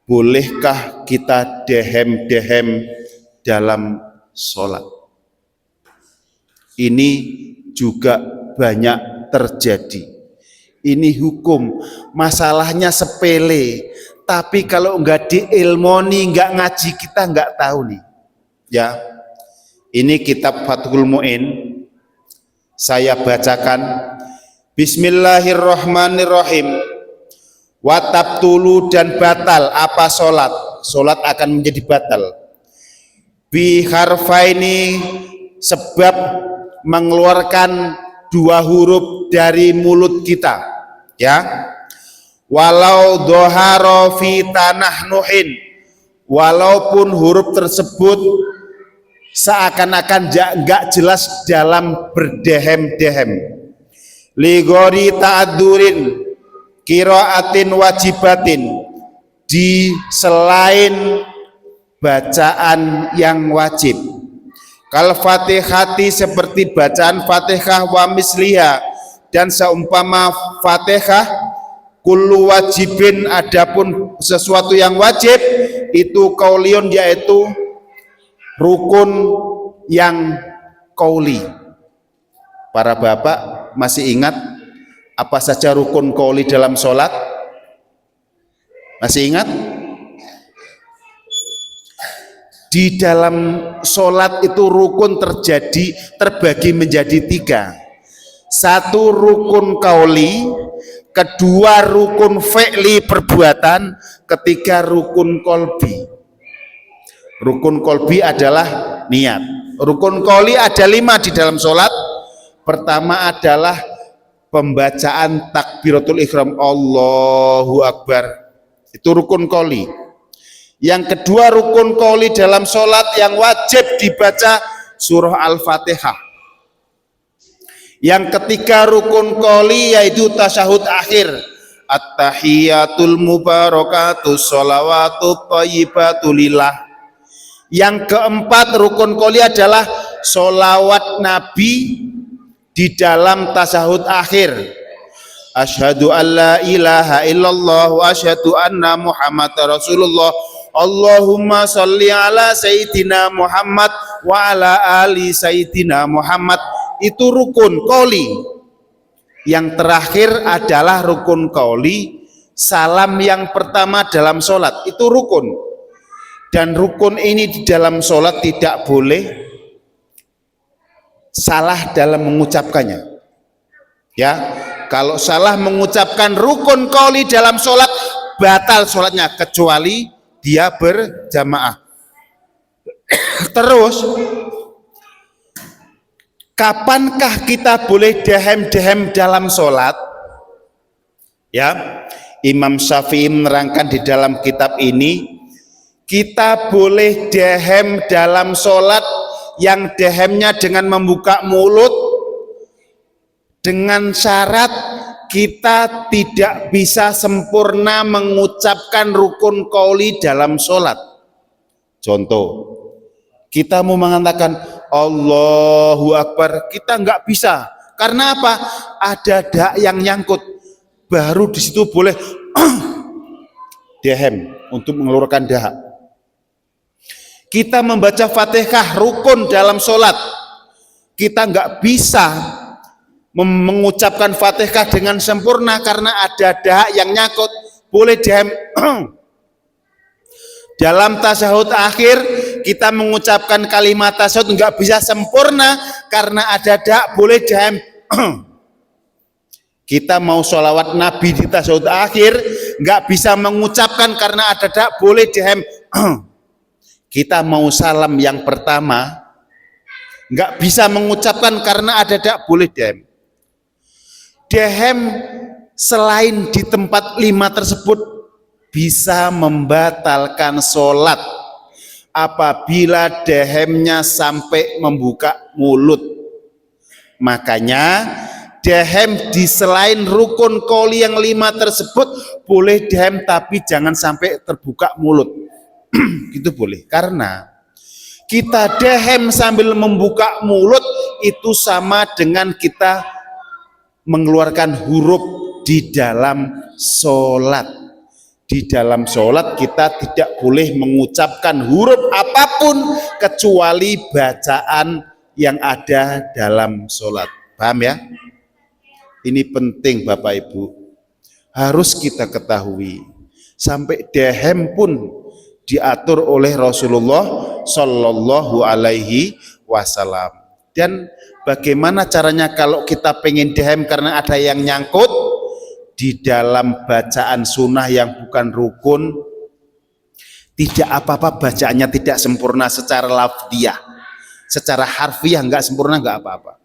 bolehkah kita dehem-dehem dalam sholat? Ini juga banyak terjadi. Ini hukum, masalahnya sepele, tapi kalau nggak diilmoni, nggak ngaji, kita nggak tahu nih. Ya, ini kitab Fathul Mu'in, saya bacakan. Bismillahirrahmanirrahim. Watabtulu dan batal apa sholat? Sholat akan menjadi batal. Biharfaini, sebab mengeluarkan dua huruf dari mulut kita, ya. Walau doharo fi tanah nuhin, walaupun huruf tersebut seakan-akan enggak jelas dalam berdehem-dehem. Ligori ta'adurin qiraatin wajibatin, di selain bacaan yang wajib. Kal fatihati, seperti bacaan fatihah, wa misliha, dan seumpama fatihah. Kullu wajibin, adapun sesuatu yang wajib itu kauliun, yaitu rukun yang kauli. Para bapak masih ingat apa saja rukun kauli dalam sholat? Masih ingat? Di dalam sholat itu rukun terbagi menjadi tiga. Satu rukun kauli, kedua rukun fi'li perbuatan, ketiga rukun kolbi. Rukun kolbi adalah niat. Rukun kauli ada 5 di dalam sholat. Pertama adalah pembacaan takbiratul ihram, Allahu Akbar, itu rukun kauli. Yang kedua rukun kauli dalam sholat yang wajib dibaca surah Al-Fatihah. Yang ketiga rukun kauli yaitu tasyahud akhir, at-tahiyatul mubarakatus sholawatut thayyibatulillah. Yang keempat rukun kauli adalah sholawat Nabi di dalam tasyahud akhir. Asyhadu an la ilaha illallah wa asyhadu anna Muhammadar Rasulullah. Allahumma sholli ala sayyidina Muhammad wa ala ali sayyidina Muhammad. Itu rukun qauli. Yang terakhir adalah rukun qauli, salam yang pertama dalam sholat, itu rukun. Dan rukun ini di dalam sholat tidak boleh salah dalam mengucapkannya. Ya, kalau salah mengucapkan rukun qauli dalam sholat, batal sholatnya, kecuali dia berjamaah. Terus, kapankah kita boleh dehem-dehem dalam sholat? Ya, Imam Syafi'i menerangkan di dalam kitab ini, kita boleh dehem dalam sholat yang dehemnya dengan membuka mulut, dengan syarat kita tidak bisa sempurna mengucapkan rukun qauli dalam sholat. Contoh, kita mau mengatakan Allahu Akbar, kita nggak bisa. Karena apa? Ada dak yang nyangkut. Baru di situ boleh dehem untuk mengeluarkan dahak. Kita membaca Fatihah rukun dalam sholat, kita nggak bisa mengucapkan Fatihah dengan sempurna karena ada dahak yang nyangkut. Boleh dehem. Dalam tasyahud akhir kita mengucapkan kalimat tasyahud nggak bisa sempurna karena ada dahak, boleh dehem. Kita mau sholawat Nabi di tasyahud akhir nggak bisa mengucapkan karena ada dahak, boleh dehem. Kita mau salam yang pertama nggak bisa mengucapkan karena ada dahak, boleh dehem. Dehem selain di tempat 5 tersebut bisa membatalkan sholat apabila dehemnya sampai membuka mulut. Makanya dehem di selain rukun qauli yang 5 tersebut boleh dehem, tapi jangan sampai terbuka mulut. Itu boleh, karena kita dehem sambil membuka mulut itu sama dengan kita mengeluarkan huruf di dalam sholat. Di dalam sholat kita tidak boleh mengucapkan huruf apapun kecuali bacaan yang ada dalam sholat. Paham ya? Ini penting Bapak Ibu. Harus kita ketahui. Sampai dehem pun diatur oleh Rasulullah Shallallahu Alaihi Wasallam. Dan bagaimana caranya kalau kita pengen dehem karena ada yang nyangkut? Di dalam bacaan sunnah yang bukan rukun, tidak apa-apa bacaannya tidak sempurna secara lafdiyah, secara harfiah nggak sempurna nggak apa-apa.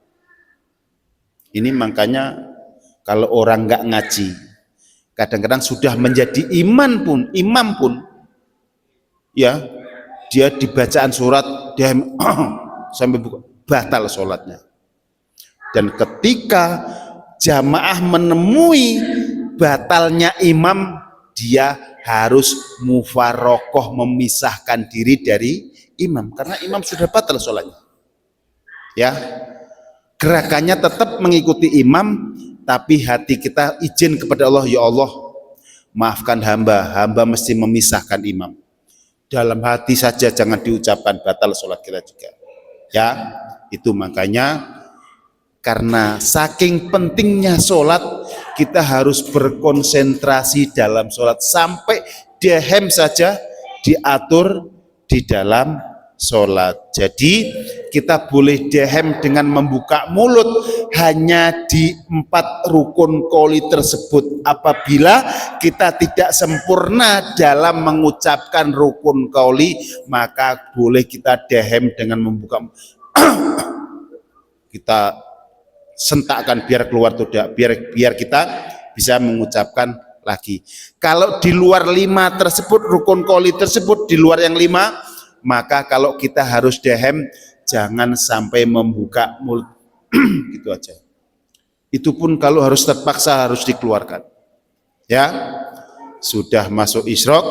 Ini makanya kalau orang nggak ngaji, kadang-kadang sudah menjadi imam pun, ya dia di bacaan surat dia sampai batal sholatnya. Dan ketika jamaah menemui batalnya imam, dia harus mufarokoh, memisahkan diri dari imam karena imam sudah batal sholatnya. Ya, gerakannya tetap mengikuti imam, tapi hati kita izin kepada Allah, ya Allah maafkan hamba mesti memisahkan imam. Dalam hati saja, jangan diucapkan, batal sholat kita juga. Ya, itu makanya karena saking pentingnya sholat, kita harus berkonsentrasi dalam sholat. Sampai dehem saja diatur di dalam sholat. Jadi kita boleh dehem dengan membuka mulut hanya di 4 rukun qauli tersebut. Apabila kita tidak sempurna dalam mengucapkan rukun qauli, maka boleh kita dehem dengan membuka kita sentakkan biar keluar tidak, biar kita bisa mengucapkan lagi. Kalau di luar 5 tersebut, rukun qauli tersebut di luar yang 5, maka kalau kita harus dehem jangan sampai membuka mulut. Gitu aja. Itu pun kalau harus terpaksa harus dikeluarkan. Ya, sudah masuk isyraq,